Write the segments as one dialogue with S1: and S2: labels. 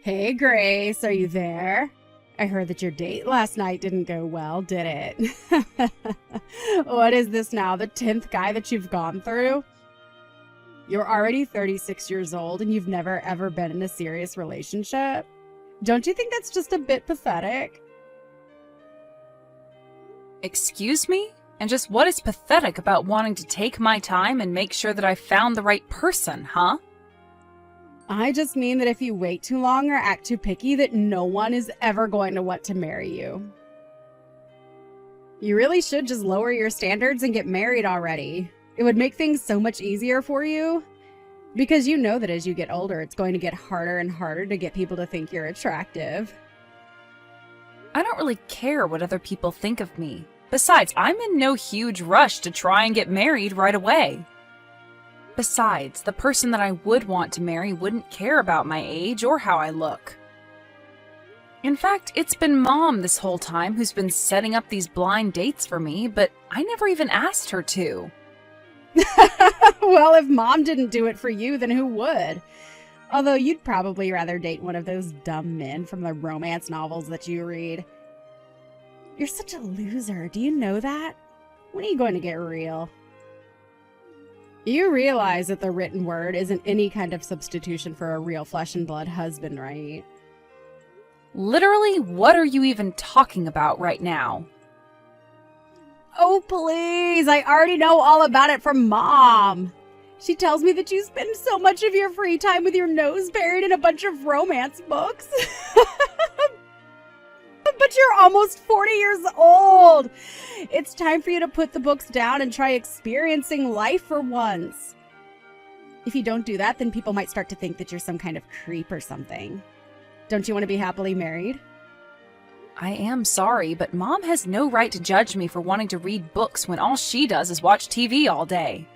S1: Hey, Grace, are you there? I heard that your date last night didn't go well, did it? What is this now, the 10th guy that you've gone through? You're already 36 years old and you've never ever been in a serious relationship? Don't you think that's just a bit pathetic?
S2: Excuse me? And just what is pathetic about wanting to take my time and make sure that I found the right person, huh?
S1: I just mean that if you wait too long or act too picky, that no one is ever going to want to marry you. You really should just lower your standards and get married already. It would make things so much easier for you. Because you know that as you get older, it's going to get harder and harder to get people to think you're attractive.
S2: I don't really care what other people think of me. Besides, I'm in no huge rush to try and get married right away. Besides, the person that I would want to marry wouldn't care about my age or how I look. In fact, it's been Mom this whole time who's been setting up these blind dates for me, but I never even asked her to.
S1: Well, if Mom didn't do it for you, then who would? Although you'd probably rather date one of those dumb men from the romance novels that you read. You're such a loser. Do you know that? When are you going to get real? You realize that the written word isn't any kind of substitution for a real flesh and blood husband, right?
S2: Literally, what are you even talking about right now?
S1: Oh, please. I already know all about it from Mom. She tells me that you spend so much of your free time with your nose buried in a bunch of romance books. But you're almost 40 years old. It's time for you to put the books down and try experiencing life for once. If you don't do that, then people might start to think that you're some kind of creep or something. Don't you want to be happily married?
S2: I am sorry, but Mom has no right to judge me for wanting to read books when all she does is watch TV all day.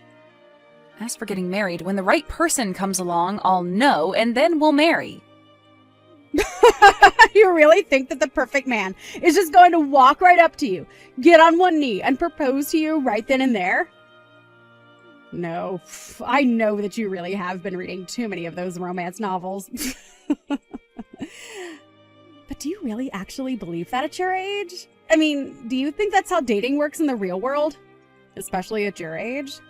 S2: As for getting married, when the right person comes along, I'll know, and then we'll marry.
S1: You really think that the perfect man is just going to walk right up to you, get on one knee, and propose to you right then and there? No, I know that you really have been reading too many of those romance novels. But do you really actually believe that at your age? I mean, do you think that's how dating works in the real world? Especially at your age?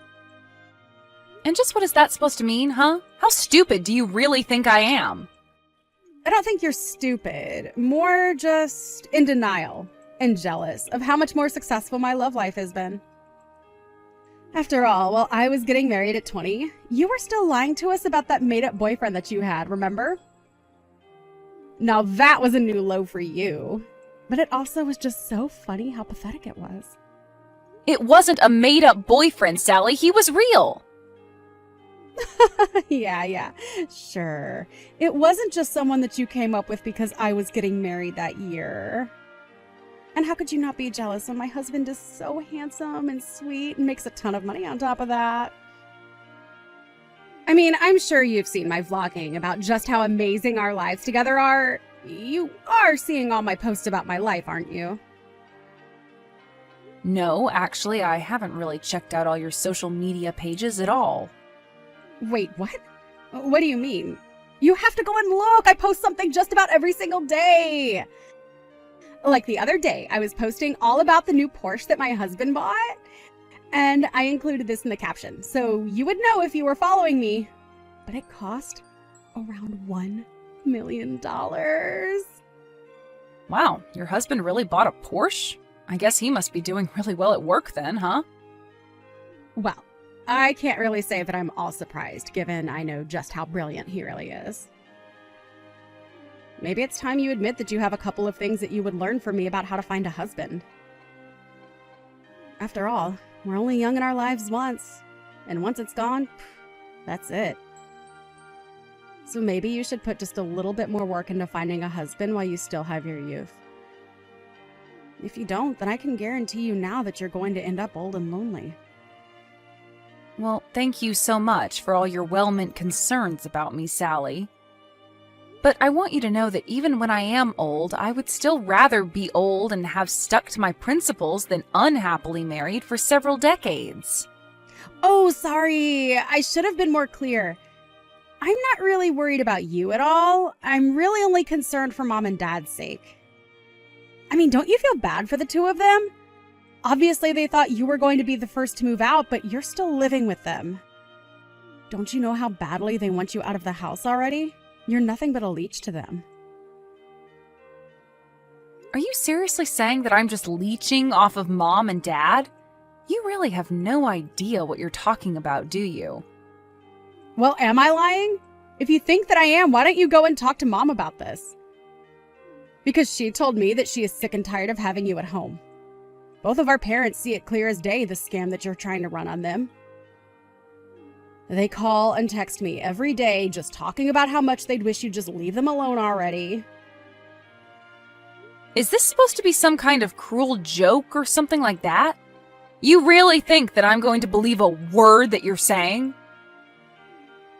S2: And just what is that supposed to mean, huh? How stupid do you really think I am?
S1: I don't think you're stupid. More just in denial and jealous of how much more successful my love life has been. After all, while I was getting married at 20, you were still lying to us about that made-up boyfriend that you had, remember? Now that was a new low for you. But it also was just so funny how pathetic it was.
S2: It wasn't a made-up boyfriend, Sally. He was real.
S1: Yeah, sure. It wasn't just someone that you came up with because I was getting married that year. And how could you not be jealous when my husband is so handsome and sweet and makes a ton of money on top of that? I mean, I'm sure you've seen my vlogging about just how amazing our lives together are. You are seeing all my posts about my life, aren't you?
S2: No, actually, I haven't really checked out all your social media pages at all.
S1: Wait, what? What do you mean? You have to go and look! I post something just about every single day! Like the other day, I was posting all about the new Porsche that my husband bought, and I included this in the caption, so you would know if you were following me. But it cost around $1 million.
S2: Wow, your husband really bought a Porsche? I guess he must be doing really well at work then, huh?
S1: Well, I can't really say that I'm all surprised, given I know just how brilliant he really is. Maybe it's time you admit that you have a couple of things that you would learn from me about how to find a husband. After all, we're only young in our lives once, and once it's gone, that's it. So maybe you should put just a little bit more work into finding a husband while you still have your youth. If you don't, then I can guarantee you now that you're going to end up old and lonely.
S2: Well, thank you so much for all your well-meant concerns about me, Sally. But I want you to know that even when I am old, I would still rather be old and have stuck to my principles than unhappily married for several decades.
S1: Oh, sorry. I should have been more clear. I'm not really worried about you at all. I'm really only concerned for Mom and Dad's sake. I mean, don't you feel bad for the two of them? Obviously, they thought you were going to be the first to move out, but you're still living with them. Don't you know how badly they want you out of the house already? You're nothing but a leech to them.
S2: Are you seriously saying that I'm just leeching off of Mom and Dad? You really have no idea what you're talking about, do you?
S1: Well, am I lying? If you think that I am, why don't you go and talk to Mom about this? Because she told me that she is sick and tired of having you at home. Both of our parents see it clear as day, the scam that you're trying to run on them. They call and text me every day just talking about how much they'd wish you'd just leave them alone already.
S2: Is this supposed to be some kind of cruel joke or something like that? You really think that I'm going to believe a word that you're saying?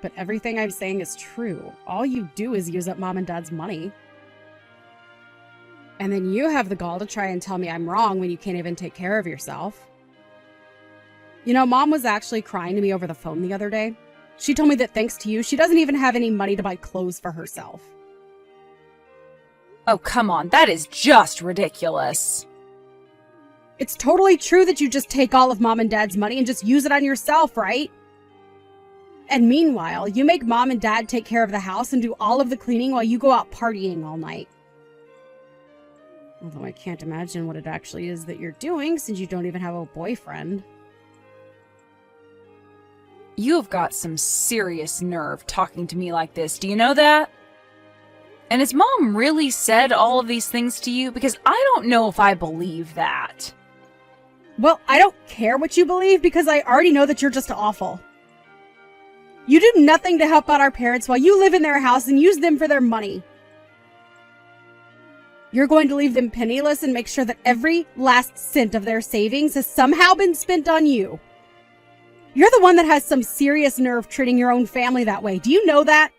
S1: But everything I'm saying is true. All you do is use up Mom and Dad's money. And then you have the gall to try and tell me I'm wrong when you can't even take care of yourself. You know, Mom was actually crying to me over the phone the other day. She told me that thanks to you, she doesn't even have any money to buy clothes for herself.
S2: Oh, come on, that is just ridiculous.
S1: It's totally true that you just take all of Mom and Dad's money and just use it on yourself, right? And meanwhile, you make Mom and Dad take care of the house and do all of the cleaning while you go out partying all night. Although I can't imagine what it actually is that you're doing since you don't even have a boyfriend.
S2: You have got some serious nerve talking to me like this, do you know that? And has Mom really said all of these things to you? Because I don't know if I believe that.
S1: Well, I don't care what you believe because I already know that you're just awful. You do nothing to help out our parents while you live in their house and use them for their money. You're going to leave them penniless and make sure that every last cent of their savings has somehow been spent on you. You're the one that has some serious nerve treating your own family that way. Do you know that?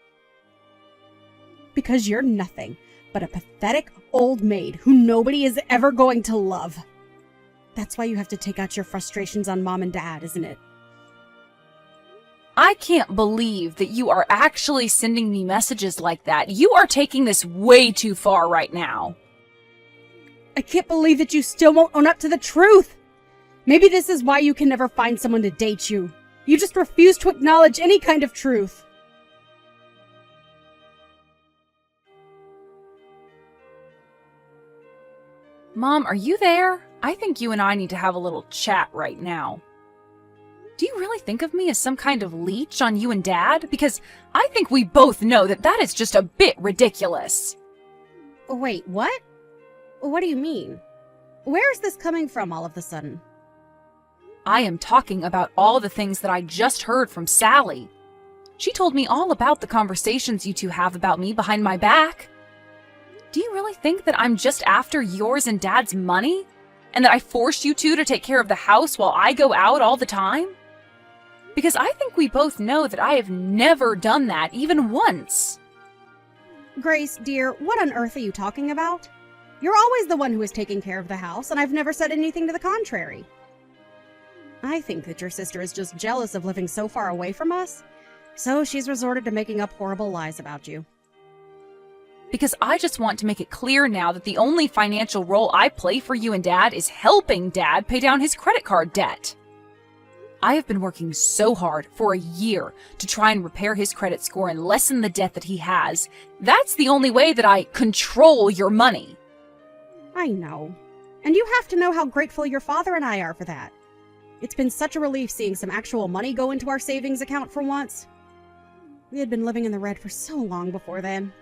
S1: Because you're nothing but a pathetic old maid who nobody is ever going to love. That's why you have to take out your frustrations on Mom and Dad, isn't it?
S2: I can't believe that you are actually sending me messages like that. You are taking this way too far right now.
S1: I can't believe that you still won't own up to the truth. Maybe this is why you can never find someone to date you. You just refuse to acknowledge any kind of truth.
S2: Mom, are you there? I think you and I need to have a little chat right now. Do you really think of me as some kind of leech on you and Dad? Because I think we both know that that is just a bit ridiculous.
S1: Wait, what? What do you mean? Where is this coming from all of a sudden?
S2: I am talking about all the things that I just heard from Sally. She told me all about the conversations you two have about me behind my back. Do you really think that I'm just after yours and Dad's money? And that I forced you two to take care of the house while I go out all the time? Because I think we both know that I have never done that even once.
S1: Grace, dear, what on earth are you talking about? You're always the one who is taking care of the house, and I've never said anything to the contrary. I think that your sister is just jealous of living so far away from us, so she's resorted to making up horrible lies about you.
S2: Because I just want to make it clear now that the only financial role I play for you and Dad is helping Dad pay down his credit card debt. I have been working so hard for a year to try and repair his credit score and lessen the debt that he has. That's the only way that I control your money.
S1: I know. And you have to know how grateful your father and I are for that. It's been such a relief seeing some actual money go into our savings account for once. We had been living in the red for so long before then.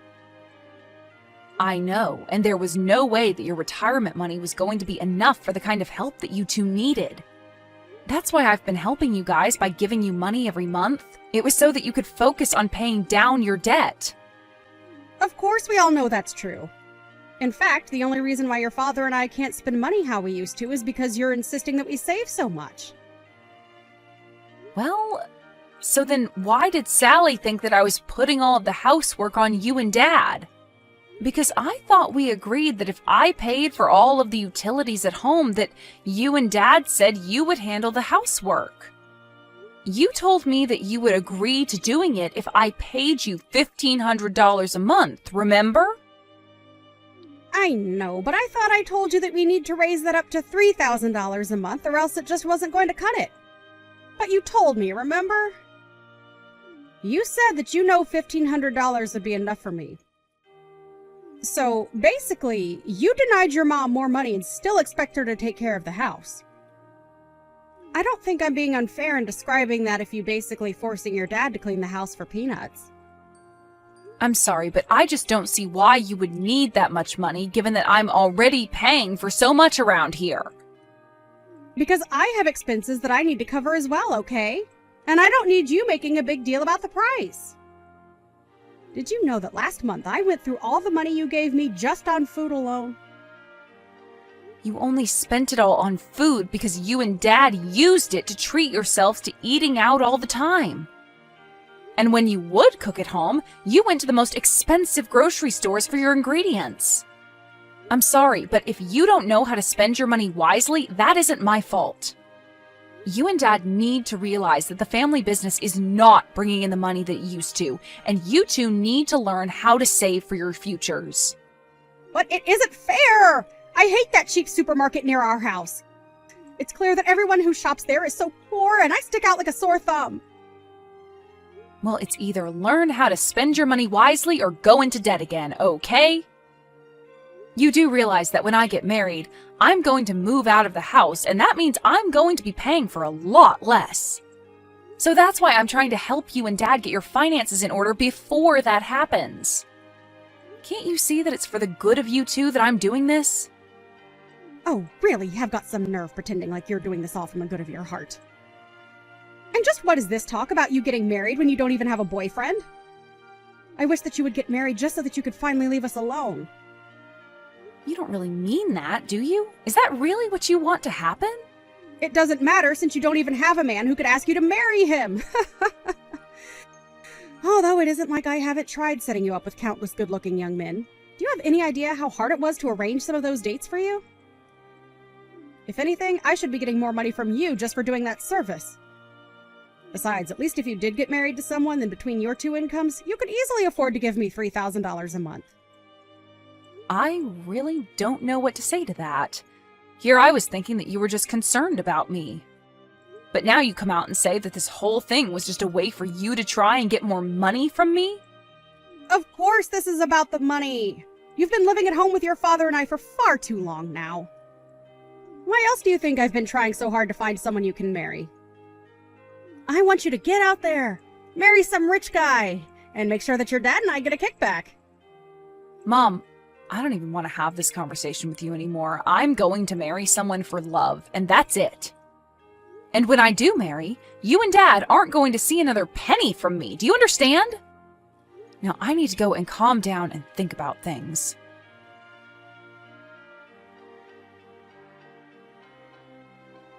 S2: I know, and there was no way that your retirement money was going to be enough for the kind of help that you two needed. That's why I've been helping you guys by giving you money every month. It was so that you could focus on paying down your debt.
S1: Of course we all know that's true. In fact, the only reason why your father and I can't spend money how we used to is because you're insisting that we save so much.
S2: Well, so then why did Sally think that I was putting all of the housework on you and Dad? Because I thought we agreed that if I paid for all of the utilities at home, that you and Dad said you would handle the housework. You told me that you would agree to doing it if I paid you $1,500 a month, remember?
S1: I know, but I thought I told you that we need to raise that up to $3,000 a month or else it just wasn't going to cut it. But you told me, remember? You said that you know $1,500 would be enough for me. So, basically, you denied your mom more money and still expect her to take care of the house. I don't think I'm being unfair in describing that if you basically forcing your dad to clean the house for peanuts.
S2: I'm sorry, but I just don't see why you would need that much money given that I'm already paying for so much around here.
S1: Because I have expenses that I need to cover as well, okay? And I don't need you making a big deal about the price. Did you know that last month I went through all the money you gave me just on food alone?
S2: You only spent it all on food because you and Dad used it to treat yourselves to eating out all the time. And when you would cook at home, you went to the most expensive grocery stores for your ingredients. I'm sorry, but if you don't know how to spend your money wisely, that isn't my fault. You and Dad need to realize that the family business is not bringing in the money that it used to, and you two need to learn how to save for your futures.
S1: But it isn't fair! I hate that cheap supermarket near our house. It's clear that everyone who shops there is so poor, and I stick out like a sore thumb.
S2: Well, it's either learn how to spend your money wisely or go into debt again, okay? You do realize that when I get married, I'm going to move out of the house, and that means I'm going to be paying for a lot less. So that's why I'm trying to help you and Dad get your finances in order before that happens. Can't you see that it's for the good of you two that I'm doing this?
S1: Oh, really? You have got some nerve pretending like you're doing this all from the good of your heart. And just what is this talk about you getting married when you don't even have a boyfriend? I wish that you would get married just so that you could finally leave us alone.
S2: You don't really mean that, do you? Is that really what you want to happen?
S1: It doesn't matter since you don't even have a man who could ask you to marry him. Although it isn't like I haven't tried setting you up with countless good-looking young men. Do you have any idea how hard it was to arrange some of those dates for you? If anything, I should be getting more money from you just for doing that service. Besides, at least if you did get married to someone, then between your two incomes, you could easily afford to give me $3,000 a month.
S2: I really don't know what to say to that. Here I was thinking that you were just concerned about me. But now you come out and say that this whole thing was just a way for you to try and get more money from me?
S1: Of course this is about the money. You've been living at home with your father and I for far too long now. Why else do you think I've been trying so hard to find someone you can marry? I want you to get out there, marry some rich guy, and make sure that your dad and I get a kickback.
S2: Mom, I don't even want to have this conversation with you anymore. I'm going to marry someone for love, and that's it. And when I do marry, you and Dad aren't going to see another penny from me. Do you understand? Now I need to go and calm down and think about things.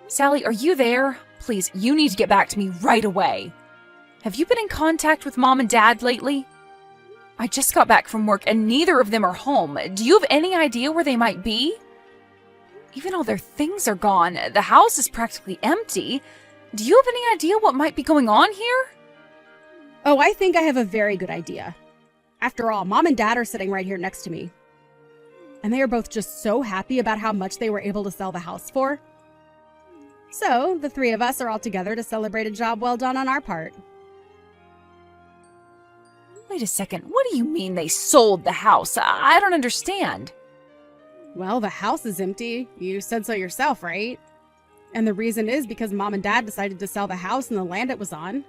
S2: Sally, are you there? Please, you need to get back to me right away. Have you been in contact with Mom and Dad lately? I just got back from work and neither of them are home. Do you have any idea where they might be? Even all their things are gone. The house is practically empty. Do you have any idea what might be going on here?
S1: Oh, I think I have a very good idea. After all, Mom and Dad are sitting right here next to me. And they are both just so happy about how much they were able to sell the house for. So, the three of us are all together to celebrate a job well done on our part.
S2: Wait a second, what do you mean they sold the house? I don't understand.
S1: Well, the house is empty. You said so yourself, right? And the reason is because Mom and Dad decided to sell the house and the land it was on.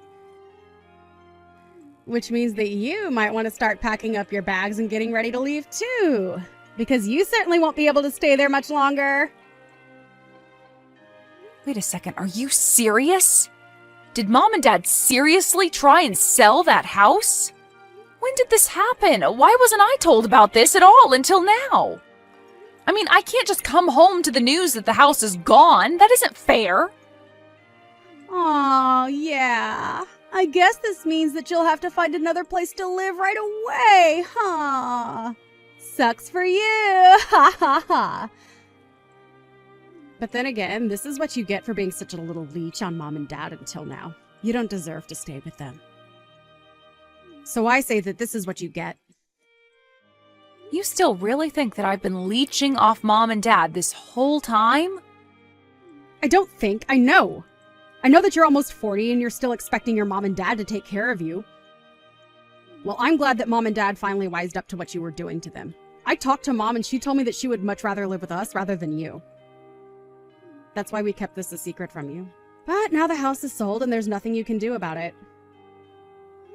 S1: Which means that you might want to start packing up your bags and getting ready to leave too. Because you certainly won't be able to stay there much longer.
S2: Wait a second, are you serious? Did Mom and Dad seriously try and sell that house? When did this happen? Why wasn't I told about this at all until now? I mean, I can't just come home to the news that the house is gone. That isn't fair.
S1: Aw, yeah. I guess this means that you'll have to find another place to live right away, huh? Sucks for you. Ha ha ha. But then again, this is what you get for being such a little leech on Mom and Dad until now. You don't deserve to stay with them. So I say that this is what you get.
S2: You still really think that I've been leeching off Mom and Dad this whole time?
S1: I don't think, I know. I know that you're almost 40 and you're still expecting your mom and dad to take care of you. Well, I'm glad that Mom and Dad finally wised up to what you were doing to them. I talked to Mom and she told me that she would much rather live with us rather than you. That's why we kept this a secret from you. But now the house is sold and there's nothing you can do about it.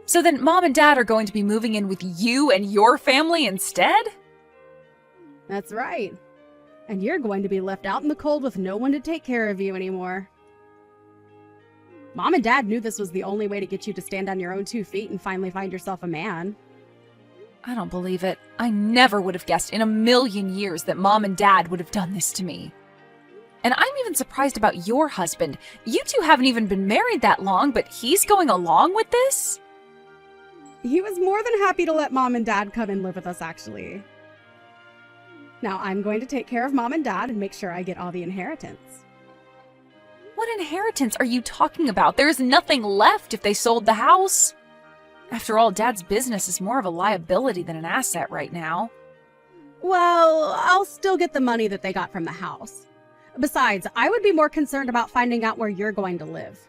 S2: So then Mom and Dad are going to be moving in with you and your family instead?
S1: That's right. And you're going to be left out in the cold with no one to take care of you anymore. Mom and Dad knew this was the only way to get you to stand on your own 2 feet and finally find yourself a man.
S2: I don't believe it. I never would have guessed in a million years that Mom and Dad would have done this to me. And I'm even surprised about your husband. You two haven't even been married that long, but he's going along with this?
S1: He was more than happy to let Mom and Dad come and live with us, actually. Now, I'm going to take care of Mom and Dad and make sure I get all the inheritance.
S2: What inheritance are you talking about? There's nothing left if they sold the house. After all, Dad's business is more of a liability than an asset right now.
S1: Well, I'll still get the money that they got from the house. Besides, I would be more concerned about finding out where you're going to live.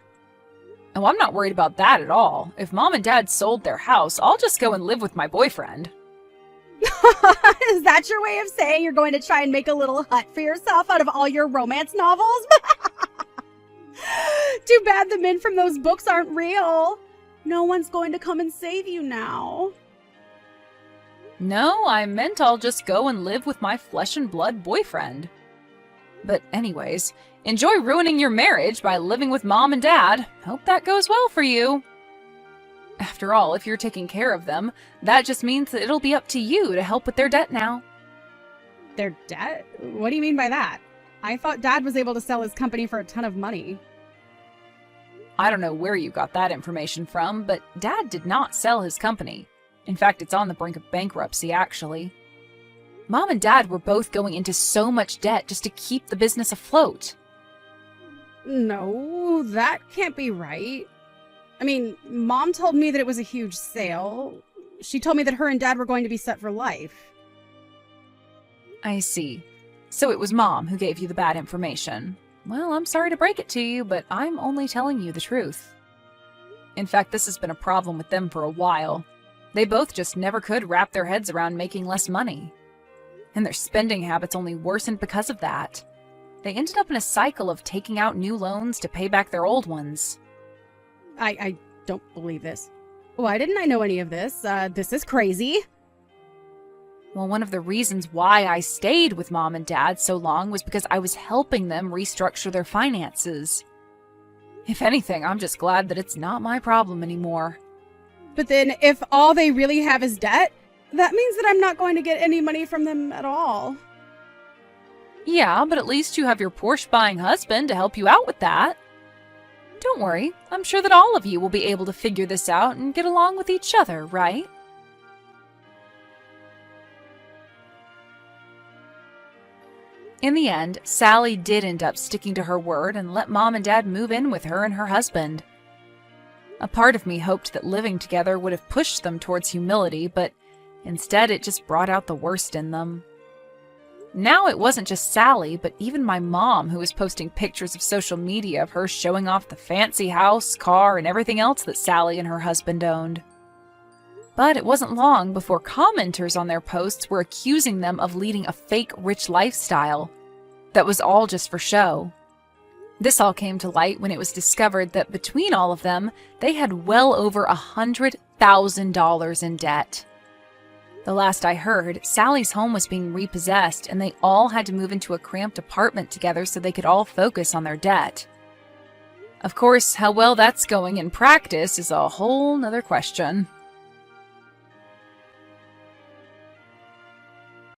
S2: Oh, I'm not worried about that at all. If Mom and Dad sold their house, I'll just go and live with my boyfriend.
S1: Is that your way of saying you're going to try and make a little hut for yourself out of all your romance novels? Too bad the men from those books aren't real. No one's going to come and save you now.
S2: No, I meant I'll just go and live with my flesh and blood boyfriend. But anyways, enjoy ruining your marriage by living with Mom and Dad. Hope that goes well for you. After all, if you're taking care of them, that just means that it'll be up to you to help with their debt now.
S1: Their debt? What do you mean by that? I thought Dad was able to sell his company for a ton of money.
S2: I don't know where you got that information from, but Dad did not sell his company. In fact, it's on the brink of bankruptcy, actually. Mom and Dad were both going into so much debt just to keep the business afloat.
S1: No, that can't be right. I mean, Mom told me that it was a huge sale. She told me that her and Dad were going to be set for life.
S2: I see. So it was Mom who gave you the bad information. Well, I'm sorry to break it to you, but I'm only telling you the truth. In fact, this has been a problem with them for a while. They both just never could wrap their heads around making less money. And their spending habits only worsened because of that. They ended up in a cycle of taking out new loans to pay back their old ones.
S1: I don't believe this. Why didn't I know any of this? This is crazy.
S2: Well, one of the reasons why I stayed with Mom and Dad so long was because I was helping them restructure their finances. If anything, I'm just glad that it's not my problem anymore.
S1: But then, if all they really have is debt, that means that I'm not going to get any money from them at all.
S2: Yeah, but at least you have your Porsche-buying husband to help you out with that. Don't worry, I'm sure that all of you will be able to figure this out and get along with each other, right? In the end, Sally did end up sticking to her word and let Mom and Dad move in with her and her husband. A part of me hoped that living together would have pushed them towards humility, but instead it just brought out the worst in them. Now it wasn't just Sally, but even my mom who was posting pictures of social media of her showing off the fancy house, car, and everything else that Sally and her husband owned. But it wasn't long before commenters on their posts were accusing them of leading a fake rich lifestyle that was all just for show. This all came to light when it was discovered that between all of them, they had well over $100,000 in debt. The last I heard, Sally's home was being repossessed and they all had to move into a cramped apartment together so they could all focus on their debt. Of course, how well that's going in practice is a whole nother question.